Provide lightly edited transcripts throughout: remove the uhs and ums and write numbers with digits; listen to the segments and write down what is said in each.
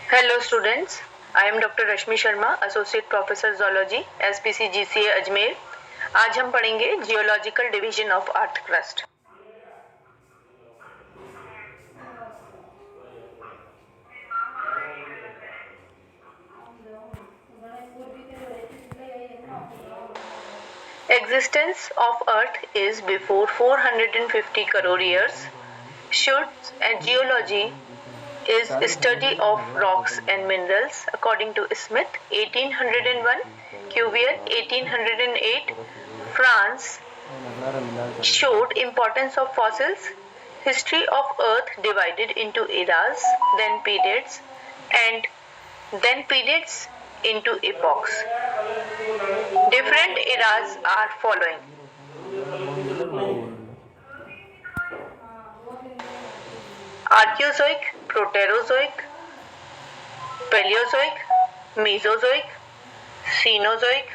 Hello students, I am Dr. Rashmi Sharma, Associate Professor Zoology, SPC GCA Ajmer. आज हम पढ़ेंगे geological division of earth crust. Existence of Earth is before 450 crore years. Should geology is study of rocks and minerals according to Smith 1801, Cuvier 1808. France showed importance of fossils. History of Earth divided into eras, then periods, and then periods into epochs. Different eras are following. Archaeozoic, Proterozoic, Paleozoic, Mesozoic, Cenozoic,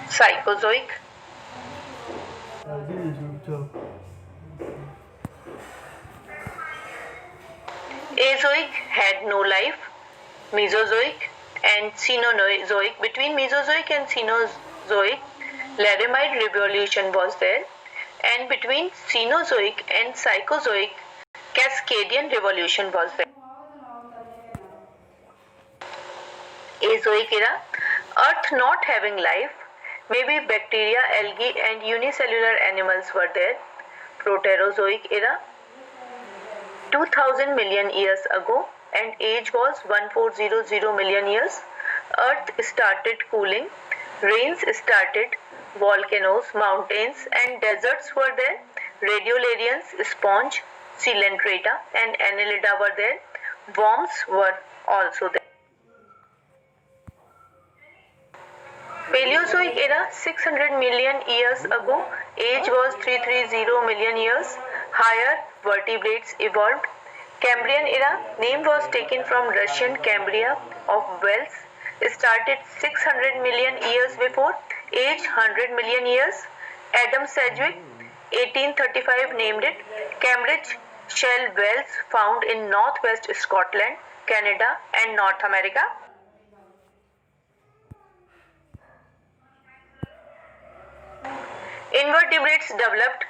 Psychozoic. Azoic had no life. Mesozoic and Cenozoic. Between Mesozoic and Cenozoic, Laramide revolution was there, and between Cenozoic and Psychozoic, Cascadian revolution was there. Azoic era, Earth not having life, maybe bacteria, algae and unicellular animals were there. Proterozoic era, 2000 million years ago, and age was 1400 million years. Earth started cooling, rains started, volcanoes, mountains and deserts were there. Radiolarians, sponge, Coelenterata and Annelida were there. Worms were also there. Paleozoic era, 600 million years ago, age was 330 million years. Higher vertebrates evolved. Cambrian era, name was taken from Russian Cambria of Wales, started 600 million years before, age 100 million years. Adam Sedgwick, 1835 named it. Cambridge shell wells found in northwest Scotland, Canada and North America. Invertebrates developed,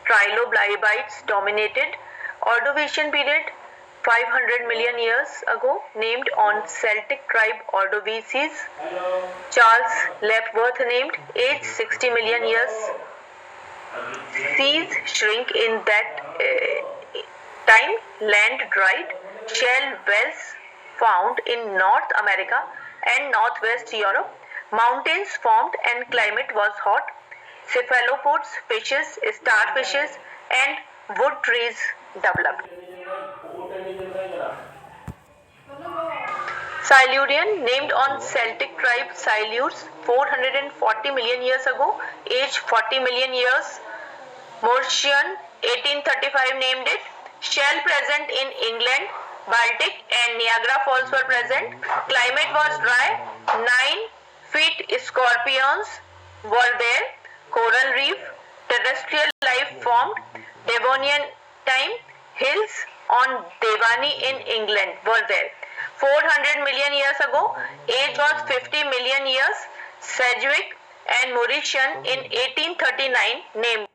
trilobites dominated. Ordovician period, 500 million years ago, named on Celtic tribe Ordovices. Charles Lapworth named, age 60 million years. Seas shrink in that time, land dried. Shell wells found in North America and Northwest Europe. Mountains formed and climate was hot. Cephalopods, fishes, starfishes and wood trees developed. Silurian, named on Celtic tribe Silures, 440 million years ago, age 40 million years. Mauritian, 1835 named it. Shell present in England, Baltic and Niagara Falls were present. Climate was dry. 9 feet scorpions were there. Coral reef, terrestrial life formed. Devonian time, hills on Devani in England were there. 400 million years ago, age was 50 million years. Sedgwick and Mauritian in 1839 named.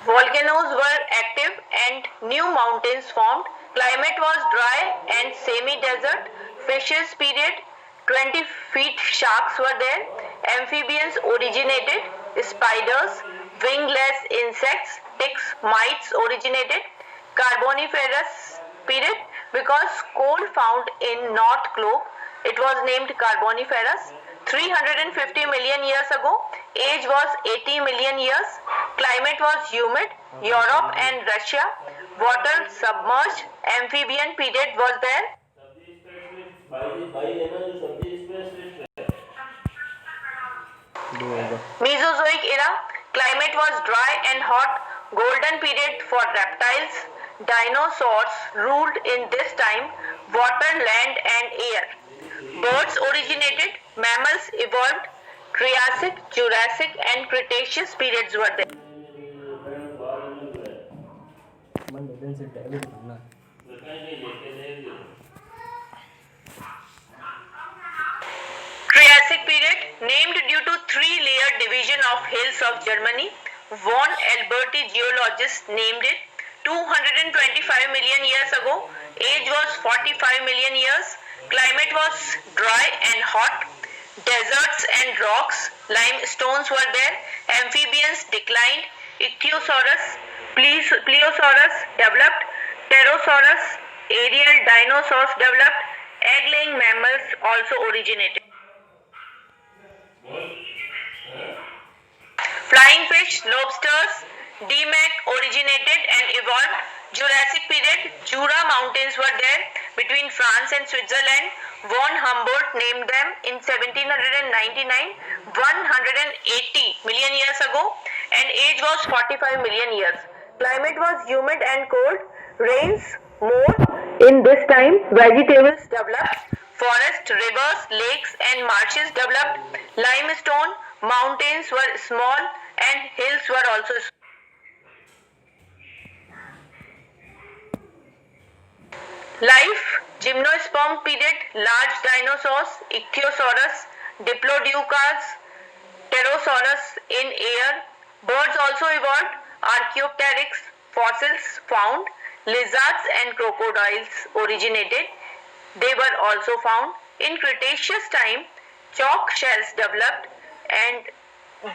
Volcanoes were active and new mountains formed. Climate was dry and semi-desert. Fishes period, 20 feet sharks were there. Amphibians originated. Spiders, wingless insects, ticks, mites originated. Carboniferous period, because coal found in North Globe, it was named Carboniferous. 350 million years ago, age was 80 million years. Climate was humid. Europe and Russia, water submerged. Amphibian period was there. Mesozoic era, climate was dry and hot. Golden period for reptiles. Dinosaurs ruled in this time. Water, land and air. Birds originated. Mammals evolved. Triassic, Jurassic and Cretaceous periods were there. Triassic period, named due to three-layered division of hills of Germany. Von Alberti geologists named it 225 million years ago. Age was 45 million years. Climate was dry and hot. Deserts and rocks, limestones were there. Amphibians declined. Ichthyosaurus, Plesiosaurus developed. Pterosaurus, aerial dinosaurs developed. Egg-laying mammals also originated. Flying fish, lobsters, DMAC originated and evolved. Jurassic period, Jura mountains were there between France and Switzerland. Von Humboldt named them in 1799, 180 million years ago, and age was 45 million years. Climate was humid and cold, rains more. In this time, vegetables developed, forests, rivers, lakes and marshes developed. Limestone mountains were small and hills were also small. Life, Gymnosperm period, large dinosaurs, Ichthyosaurus, Diplodocus, Pterosaurus in air. Birds also evolved, Archaeopteryx, fossils found, lizards and crocodiles originated. They were also found. In Cretaceous time, chalk shells developed and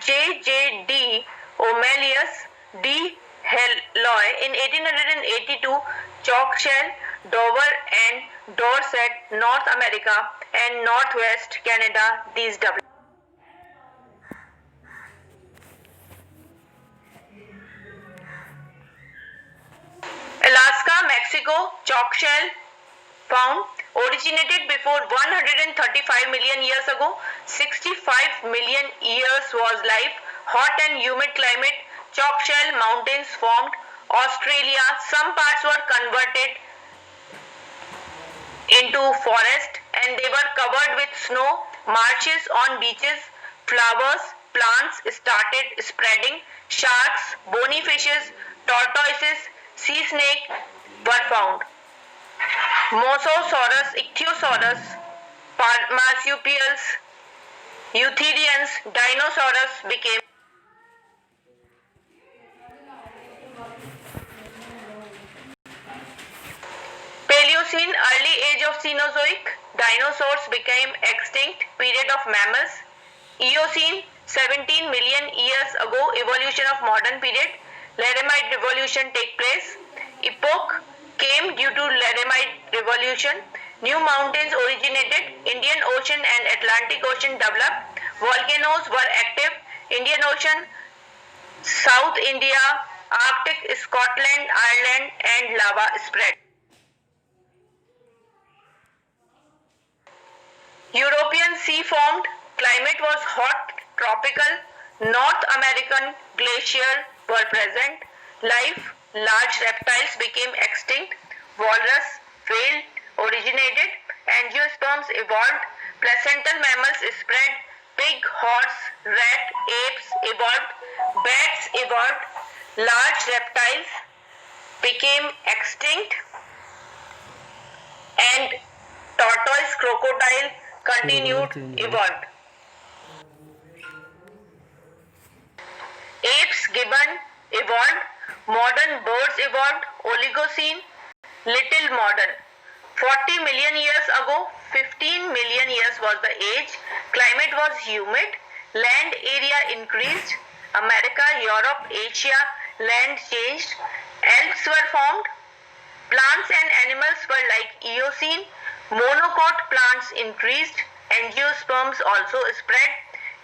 J.J.D. O'Malley's D. Helloy in 1882, chalk shell, Dover and Dorset, North America and Northwest Canada, these developed. Alaska, Mexico, chalk shell found originated before 135 million years ago. 65 million years was life. Hot and humid climate, chalk shell mountains formed. Australia, some parts were converted into forest and they were covered with snow. Marshes on beaches, flowers, plants started spreading. Sharks, bony fishes, tortoises, sea snake were found. Mosasaurus, Ichthyosaurus, marsupials, eutherians, dinosaurs became. Paleocene, early age of Cenozoic, dinosaurs became extinct, period of mammals. Eocene, 17 million years ago, evolution of modern period. Laramide revolution take place. Epoch came due to Laramide revolution. New mountains originated. Indian Ocean and Atlantic Ocean developed. Volcanoes were active. Indian Ocean, South India, Arctic, Scotland, Ireland and lava spread. European sea formed. Climate was hot, tropical. North American glacier were present. Life, large reptiles became extinct. Walrus, whale originated. Angiosperms evolved. Placental mammals spread. Pig, horse, rat, apes evolved. Bats evolved. Large reptiles became extinct. And tortoise, crocodile continued evolved. Apes, gibbon evolved. Modern birds evolved. Oligocene, little modern. 40 million years ago, 15 million years was the age. Climate was humid. Land area increased. America, Europe, Asia, land changed. Alps were formed. Plants and animals were like Eocene. Monocot plants increased. Angiosperms also spread.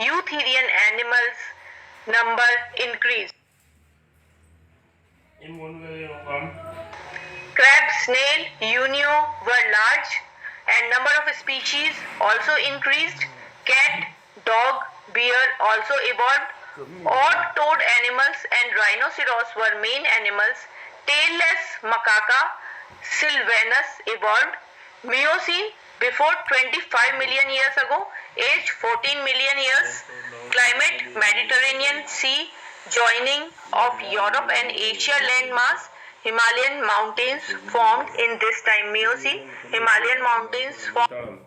Eutherian animals number increased. Crab, snail, unio were large and number of species also increased. Cat, dog, bear also evolved. Odd-toed animals and rhinoceros were main animals. Tailless macaca, Sylvanus evolved. Miocene, before 25 million years ago, age 14 million years. Climate Mediterranean Sea joining of Europe and Asia landmass. Himalayan mountains formed in this time. Miocene. Himalayan mountains formed.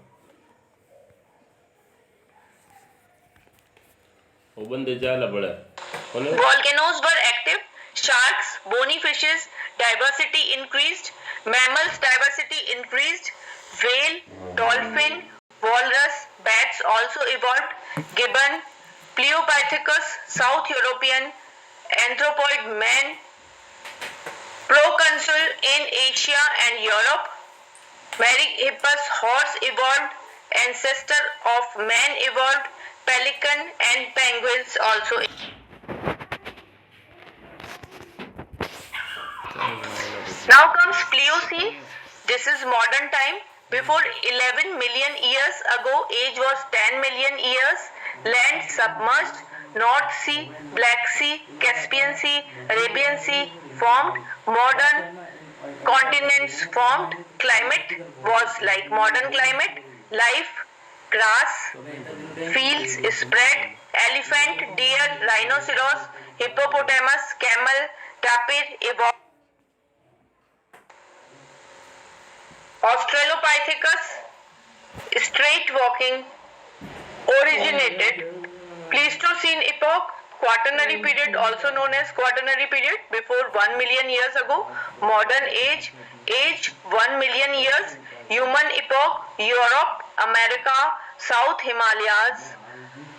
Volcanoes were active. Sharks, bony fishes, diversity increased. Mammals diversity increased. Whale, dolphin, walrus, bats also evolved. Gibbon, Pleopithecus, South European, anthropoid man, proconsul in Asia and Europe. Meryhippus horse evolved. Ancestor of man evolved. Pelican and penguins also. Now comes Pliocene. This is modern time. Before 11 million years ago, age was 10 million years. Land submerged. North Sea, Black Sea, Caspian Sea, Arabian Sea formed. Modern continents formed. Climate was like modern climate. Life, grass, fields spread. Elephant, deer, rhinoceros, hippopotamus, camel, tapir evolved. Australopithecus, straight walking, originated. Pleistocene epoch, Quaternary period also known as Quaternary period, before 1 million years ago. Modern age, age 1 million years. Human epoch, Europe, America, South Himalayas.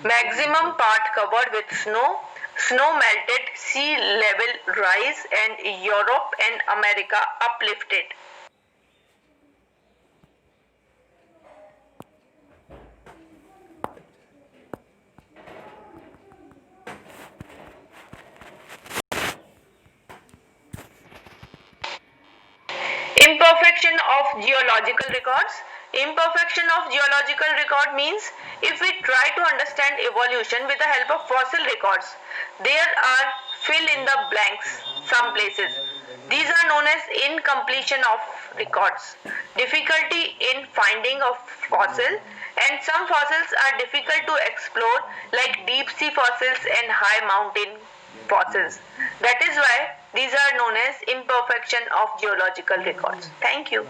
Maximum part covered with snow. Snow melted, sea level rise, and Europe and America uplifted. Imperfection of geological records. Imperfection of geological record means if we try to understand evolution with the help of fossil records, there are fill in the blanks some places. These are known as incompletion of records. Difficulty in finding of fossil, and some fossils are difficult to explore like deep sea fossils and high mountain fossils. That is why these are known as imperfection of geological records. Thank you.